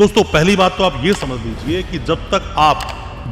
दोस्तों पहली बात तो आप ये समझ लीजिए कि जब तक आप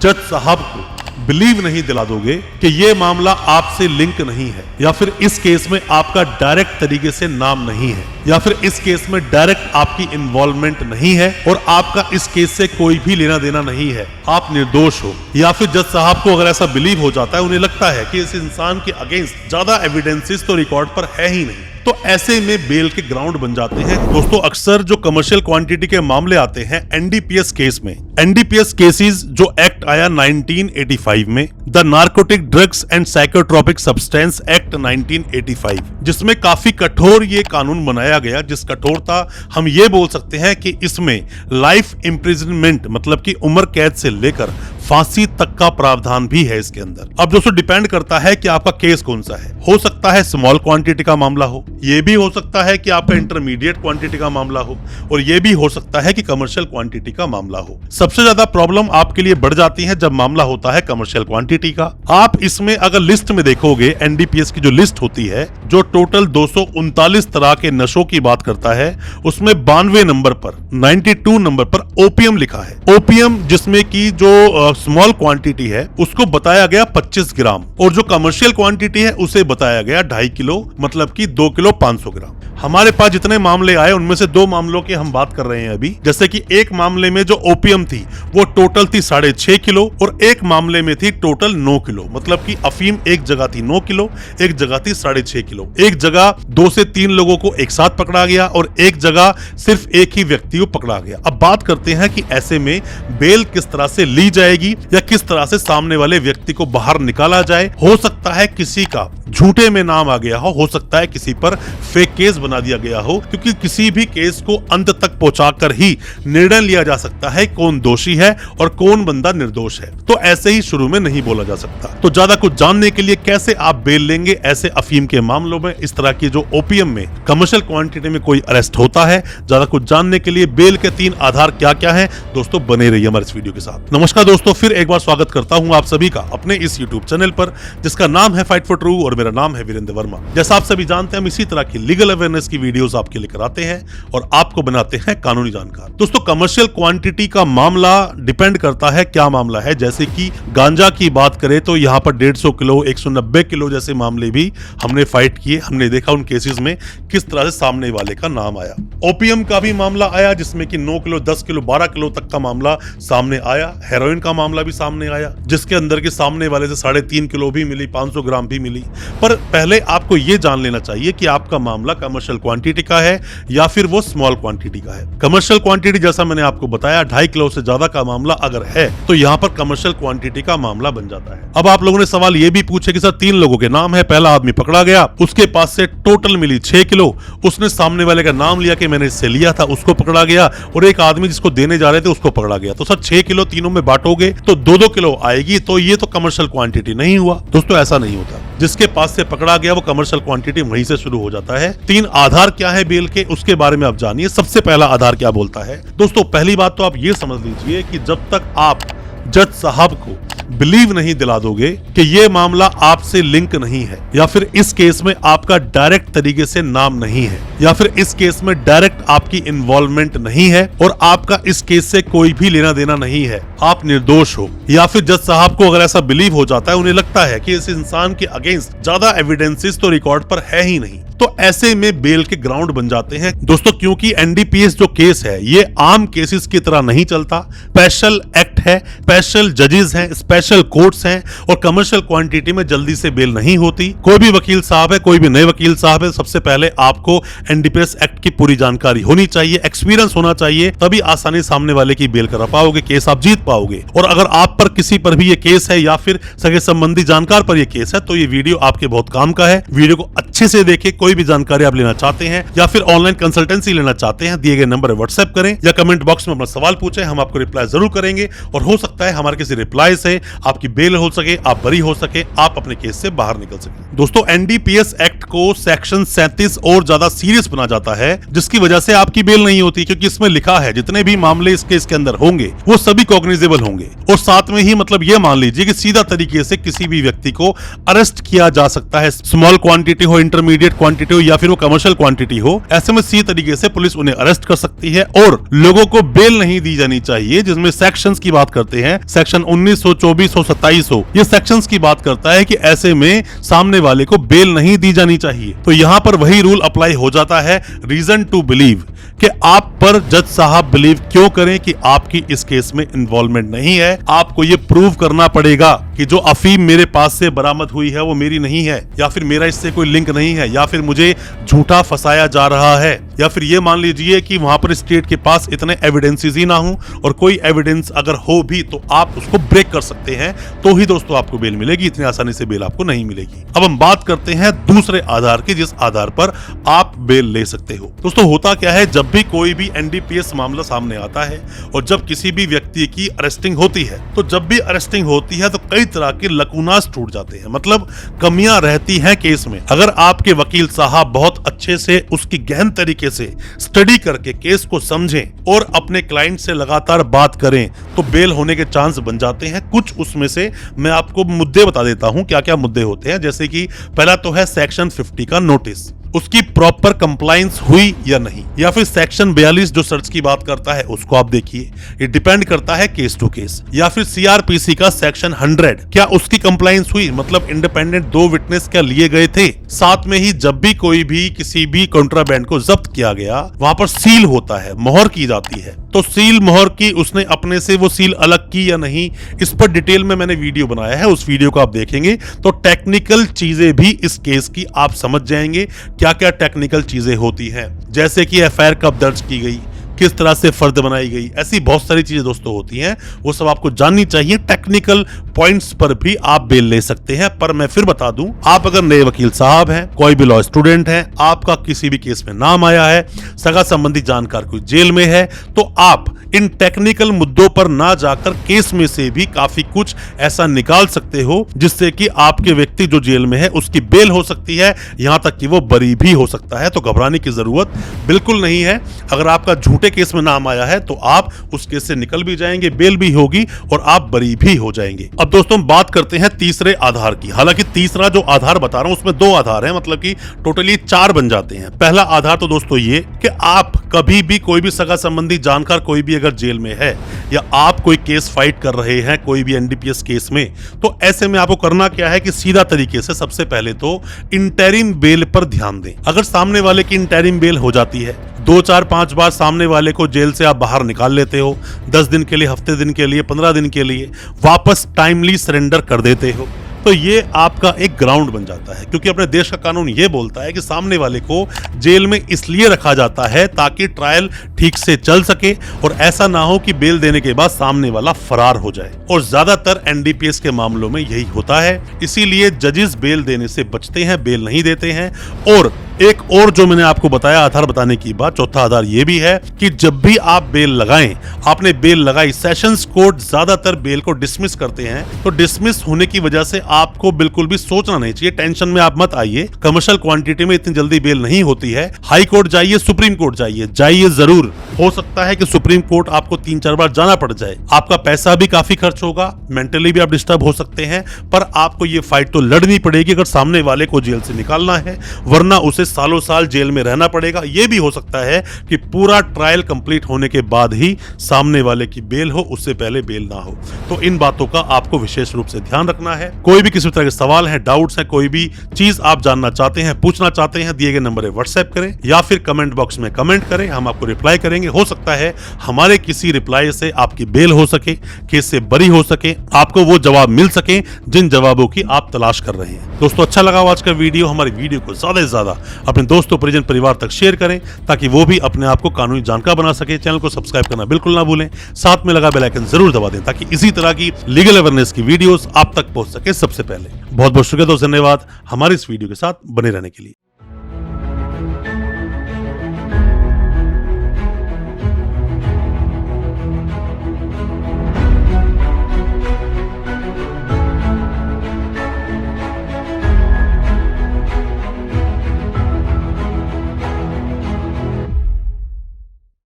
जज साहब को बिलीव नहीं दिला दोगे कि ये मामला आपसे लिंक नहीं है, या फिर इस केस में आपका डायरेक्ट तरीके से नाम नहीं है, या फिर इस केस में डायरेक्ट आपकी इन्वॉल्वमेंट नहीं है और आपका इस केस से कोई भी लेना देना नहीं है, आप निर्दोष हो, या फिर जज साहब को अगर ऐसा बिलीव हो जाता है, उन्हें लगता है कि इस इंसान के अगेंस्ट ज्यादा एविडेंसेस तो रिकॉर्ड पर है ही नहीं, तो ऐसे में बेल के ग्राउंड बन जाते हैं। दोस्तों अक्सर जो कमर्शियल क्वांटिटी के मामले आते हैं एनडीपीएस केस में, एनडीपीएस केसेस जो एक्ट आया 1985 में, the narcotic drugs and psychotropic substance act 1985, जिसमें काफी कठोर ये कानून बनाया गया, जिस कठोरता हम ये बोल सकते हैं कि इसमें लाइफ इम्प्रिजनमेंट मतलब कि उम्र कैद से लेकर फांसी तक का प्रावधान भी है इसके अंदर। अब दोस्तों डिपेंड करता है कि आपका केस कौन सा है, हो सकता है स्मॉल क्वांटिटी का मामला हो, ये भी हो सकता है कि आपका इंटरमीडिएट क्वांटिटी का मामला हो, और ये भी हो सकता है कि कमर्शियल क्वांटिटी का मामला हो। सबसे ज्यादा प्रॉब्लम आपके लिए बढ़ जाती है जब मामला होता है कमर्शियल क्वांटिटी का। आप इसमें अगर लिस्ट में देखोगे, एनडीपीएस की जो लिस्ट होती है जो टोटल 239 तरह के नशों की बात करता है, उसमें 92 नंबर पर 92 नंबर पर ओपियम लिखा है। ओपियम जिसमें की जो स्मॉल क्वांटिटी है उसको बताया गया 25 ग्राम, और जो कमर्शियल क्वांटिटी है उसे बताया गया 2.5 किलो मतलब कि 2 किलो 500 ग्राम। हमारे पास जितने मामले आए उनमें से 2 मामलों की हम बात कर रहे हैं अभी, जैसे कि एक मामले में जो ओपियम थी वो टोटल थी 6.5 किलो, और एक मामले में थी टोटल 9 किलो, मतलब कि अफीम एक जगह थी 9 किलो, एक जगह थी 6.5 किलो। एक जगह 2 से 3 लोगों को एक साथ पकड़ा गया और एक जगह सिर्फ एक ही व्यक्ति को पकड़ा गया। अब बात करते हैं कि ऐसे में बेल किस तरह से ली जाएगी या किस तरह से सामने वाले व्यक्ति को बाहर निकाला जाए। हो सकता है किसी का झूठे में नाम आ गया हो सकता है किसी पर फेक केस बना दिया गया हो, क्योंकि किसी भी केस को अंत तक पहुंचाकर ही निर्णय लिया जा सकता है कौन दोषी है और कौन बंदा निर्दोष है। तो ऐसे ही शुरू में नहीं बोला जा सकता। तो ज्यादा कुछ जानने के लिए कैसे आप बेल लेंगे ऐसे अफीम के मामलों में, इस तरह की जो ओपियम में कमर्शियल क्वांटिटी में कोई अरेस्ट होता है, ज्यादा कुछ जानने के लिए बेल के 3 आधार क्या क्या है, दोस्तों बने रहिए हमारे इस वीडियो के साथ। नमस्कार दोस्तों, फिर एक बार स्वागत करता हूं आप सभी का अपने इस YouTube चैनल पर, जिसका नाम है फाइट फॉर ट्रू और मेरा नाम है वीरेंद्र वर्मा। जैसा आप सभी जानते हैं हम इसी तरह की लीगल अवेयरनेस की वीडियोस आपके लेकर आते हैं और आपको बनाते हैं कानूनी जानकार। दोस्तों कमर्शियल क्वांटिटी का मामला डिपेंड करता है क्या मामला है। जैसे कि गांजा की बात करें तो यहाँ पर 150 किलो 190 किलो जैसे मामले भी हमने फाइट किए, हमने देखा उन केसेस में किस तरह से सामने वाले का नाम आया। ओपियम का भी मामला आया जिसमें कि 9 किलो 10 किलो 12 किलो तक का मामला सामने आया। हेरोइन का मामला भी सामने आया जिसके अंदर के सामने वाले से 3.5 किलो भी मिली, 500 ग्राम भी मिली। पर पहले आपको ये जान लेना चाहिए कि आपका मामला कमर्शियल क्वांटिटी का है या फिर वो स्मॉल क्वांटिटी का है। कमर्शियल क्वांटिटी जैसा मैंने आपको बताया 2.5 किलो से ज्यादा का मामला अगर है तो यहाँ पर कमर्शियल क्वांटिटी का मामला बन जाता है। अब आप लोगों ने सवाल ये भी पूछे कि सर 3 लोगों के नाम है, पहला आदमी पकड़ा गया, उसके पास से टोटल मिली 6 किलो, उसने सामने वाले का नाम लिया कि मैंने इससे लिया था, उसको पकड़ा गया, और एक आदमी जिसको देने जा रहे थे उसको पकड़ा गया। तो सर 6 किलो तीनों में बांटोगे तो 2-2 किलो आएगी, तो ये तो कमर्शियल क्वांटिटी नहीं हुआ। दोस्तों ऐसा नहीं होता, जिसके पास से पकड़ा गया वो कमर्शियल क्वांटिटी वहीं से शुरू हो जाता है। 3 आधार क्या है बेल के, उसके बारे में आप जानिए। सबसे पहला आधार क्या बोलता है दोस्तों, पहली बात तो आप ये समझ लीजिए कि जब तक आप जज साहब को बिलीव नहीं दिला दोगे कि ये मामला आपसे लिंक नहीं है, या फिर इस केस में आपका डायरेक्ट तरीके से नाम नहीं है, या फिर इस केस में डायरेक्ट आपकी इन्वॉल्वमेंट नहीं है और आपका इस केस से कोई भी लेना देना नहीं है, आप निर्दोष हो, या फिर जज साहब को अगर ऐसा बिलीव हो जाता है, उन्हें लगता है कि इस इंसान के अगेंस्ट ज्यादा एविडेंसेस तो रिकॉर्ड पर है ही नहीं, तो ऐसे में बेल के ग्राउंड बन जाते हैं दोस्तों। क्योंकि एनडीपीएस जो केस है ये आम केसेस की तरह नहीं चलता, स्पेशल एक्ट है, स्पेशल जजेस हैं, स्पेशल कोर्ट्स हैं, और कमर्शियल क्वांटिटी में जल्दी से बेल नहीं होती। कोई भी वकील साहब है, कोई भी नए वकील साहब है, सबसे पहले आपको एनडीपीएस एक्ट की पूरी जानकारी होनी चाहिए, एक्सपीरियंस होना चाहिए, तभी आसानी सामने वाले की बेल करा पाओगे, केस आप जीत पाओगे। और अगर आप पर किसी पर भी ये केस है या फिर सगे संबंधी जानकार पर ये केस है तो ये वीडियो आपके बहुत काम का है। वीडियो को अच्छे से देखें। कोई भी जानकारी आप लेना चाहते हैं या फिर ऑनलाइन कंसल्टेंसी लेना चाहते हैं, दिए गए नंबर पर व्हाट्सएप करें या कमेंट बॉक्स में अपना सवाल पूछें, हम आपको रिप्लाई जरूर करेंगे और हो सकता है हमारे किसी रिप्लाई से आपकी बेल हो सके, आप बरी हो सके, आप अपने केस से बाहर निकल सके। दोस्तों, एनडीपीएस एक्ट को सेक्शन 37 और ज्यादा सीरियस बना जाता है, जिसकी वजह से आपकी बेल नहीं होती, क्योंकि इसमें लिखा है जितने भी मामले इस केस के अंदर होंगे वो सभी कॉग्निजेबल होंगे। और साथ में ही मतलब ये मान लीजिए कि सीधा तरीके से किसी भी व्यक्ति को अरेस्ट किया जा सकता है, स्मॉल क्वांटिटी हो, इंटरमीडिएट क्वांटिटी हो या फिर वो कमर्शियल क्वांटिटी हो। ऐसे में सीधे तरीके से पुलिस उन्हें अरेस्ट कर सकती है और लोगों को बेल नहीं दी जानी चाहिए। जिसमें सेक्शंस की बात करते हैं, सेक्शन 19 हो, 24 हो, 27 हो, ये सेक्शंस की बात करता है कि ऐसे में सामने वाले को बेल नहीं दी जानी चाहिए। तो यहां पर वही रूल अप्लाई हो जाता है, रीजन टू बिलीव, कि आप पर जज साहब बिलीव क्यों करें कि आपकी इस केस में इन्वॉल्वमेंट नहीं है। आपको ये प्रूव करना पड़ेगा कि जो अफीम मेरे पास से बरामद हुई है वो मेरी नहीं है, या फिर मेरा इससे कोई लिंक नहीं है, या फिर मुझे झूठा फंसाया जा रहा है, या फिर ये मान लीजिए कि वहां पर स्टेट के पास इतने एविडेंसेस ही ना हो, और कोई एविडेंस अगर हो भी तो आप उसको ब्रेक कर सकते हैं, तो ही दोस्तों आपको बेल मिलेगी। इतनी आसानी से बेल आपको नहीं मिलेगी। अब हम बात करते हैं दूसरे आधार की, जिस आधार पर आप बेल ले सकते हो। दोस्तों, होता क्या है, जब भी कोई भी एनडीपीएस मामला सामने आता है और जब किसी भी व्यक्ति की अरेस्टिंग होती है, तो जब भी अरेस्टिंग होती है तो कई तरह के लकूनास टूट जाते हैं, मतलब कमियां रहती हैं केस में। अगर आपके वकील साहब बहुत अच्छे से उसकी गहन तरीके से स्टडी करके केस को समझें और अपने क्लाइंट से लगातार बात करें तो बेल होने के चांस बन जाते हैं। कुछ उसमें से मैं आपको मुद्दे बता देता हूं, क्या क्या मुद्दे होते हैं। जैसे कि पहला तो है सेक्शन 50 का नोटिस, उसकी प्रॉपर कंप्लायंस हुई या नहीं, या फिर सेक्शन 42 जो सर्च की बात करता है उसको आप देखिए, ये डिपेंड करता है केस टू केस। या फिर सीआरपीसी का सेक्शन 100, क्या उसकी कंप्लायंस हुई, मतलब इंडिपेंडेंट 2 विटनेस क्या लिए गए थे। साथ में ही जब भी कोई भी किसी भी कॉन्ट्राबैंड को जब्त किया गया, वहां पर सील होता है, मोहर की जाती है, तो सील मोहर की उसने अपने से वो सील अलग की या नहीं, इस पर डिटेल में मैंने वीडियो बनाया है, उस वीडियो को आप देखेंगे तो टेक्निकल चीजें भी इस केस की आप समझ जाएंगे, क्या क्या टेक्निकल चीजें होती हैं। जैसे कि एफआईआर कब दर्ज की गई, किस तरह से फर्द बनाई गई, ऐसी बहुत सारी चीजें दोस्तों होती हैं, वो सब आपको जाननी चाहिए। टेक्निकल पॉइंट्स पर भी आप बेल ले सकते हैं। पर मैं फिर बता दूं, आप अगर नए वकील साहब हैं, कोई भी लॉ स्टूडेंट हैं, आपका किसी भी केस में नाम आया है, सगा संबंधी जानकार कोई जेल में है, तो आप इन टेक्निकल मुद्दों पर ना जाकर केस में से भी काफी कुछ ऐसा निकाल सकते हो जिससे कि आपके व्यक्ति जो जेल में है उसकी बेल हो सकती है, यहां तक कि वो बरी भी हो सकता है। तो घबराने की जरूरत बिल्कुल नहीं है। अगर आपका झूठे केस में नाम आया है तो आप उस केस से निकल भी जाएंगे, बेल भी होगी और आप बरी भी हो जाएंगे। अब दोस्तों हम बात करते हैं तीसरे आधार की। हालांकि तीसरा जो आधार बता रहा हूं उसमें 2 आधार हैं, मतलब कि टोटली 4 बन जाते हैं। पहला आधार तो दोस्तों ये कि आप कभी भी कोई भी सगा संबंधी जानकार कोई भी अगर जेल में है या आप कोई केस फाइट कर रहे हैं कोई भी एनडीपीएस केस में, तो ऐसे में आपको करना क्या है कि सीधा तरीके से सबसे पहले तो इंटरिम बेल पर ध्यान दें। अगर सामने वाले की इंटरिम बेल हो जाती है, 2, 4, 5 बार सामने वाले को जेल से आप बाहर निकाल लेते हो, 10 दिन के लिए, हफ्ते दिन के लिए, 15 दिन के लिए वापस टाइमली सरेंडर कर देते हो, तो ये आपका एक ग्राउंड बन जाता है। क्योंकि अपने देश का कानून ये बोलता है कि सामने वाले को जेल में इसलिए रखा जाता है ताकि ट्रायल ठीक से चल सके और ऐसा ना हो कि बेल देने के बाद सामने वाला फरार हो जाए। और ज्यादातर एनडीपीएस के मामलों में यही होता है, इसीलिए जजेस बेल देने से बचते हैं, बेल नहीं देते हैं। और एक और जो मैंने आपको बताया आधार बताने की बात, चौथा आधार ये भी है कि जब भी आप बेल लगाएं, आपने बेल लगाई, सेशंस कोर्ट ज्यादातर बेल को डिसमिस करते हैं, तो डिसमिस होने की वजह से आपको बिल्कुल भी सोचना नहीं चाहिए, टेंशन में आप मत आइए। कमर्शियल क्वांटिटी में इतनी जल्दी बेल नहीं होती है। हाई कोर्ट जाइए, सुप्रीम कोर्ट जाइए जरूर। हो सकता है कि सुप्रीम कोर्ट आपको 3-4 बार जाना पड़ जाए, आपका पैसा भी काफी खर्च होगा, मेंटली भी आप डिस्टर्ब हो सकते हैं, पर आपको ये फाइट तो लड़नी पड़ेगी अगर सामने वाले को जेल से निकालना है, वरना उसे सालों साल जेल में रहना पड़ेगा। यह भी हो सकता है कि पूरा ट्रायल कंप्लीट होने के बाद ही सामने वाले की बेल हो, उससे पहले बेल ना हो। तो इन बातों का आपको विशेष रूप से ध्यान रखना है। कोई भी किसी तरह के सवाल है, डाउट्स है, कोई भी चीज आप जानना चाहते हैं, पूछना चाहते हैं, दिए गए नंबर पर व्हाट्सएप करें या फिर कमेंट बॉक्स में कमेंट करें, हम आपको रिप्लाई करेंगे। हो सकता है हमारे किसी रिप्लाई से आपकी बेल हो सके, केस से बरी हो सके, आपको वो जवाब मिल सके जिन जवाबों की आप तलाश कर रहे हैं। दोस्तों अच्छा लगा आज का वीडियो, हमारी वीडियो को ज्यादा से ज्यादा अपने दोस्तों, परिजन, परिवार तक शेयर करें ताकि वो भी अपने आप को कानूनी जानकार बना सके। चैनल को सब्सक्राइब करना बिल्कुल ना भूलें, साथ में लगा बेल आइकन जरूर दबा दें ताकि इसी तरह की लीगल अवेयरनेस की वीडियोस आप तक पहुंच सके सबसे पहले। बहुत बहुत शुक्रिया दोस्तों, धन्यवाद हमारे इस वीडियो के साथ बने रहने के लिए।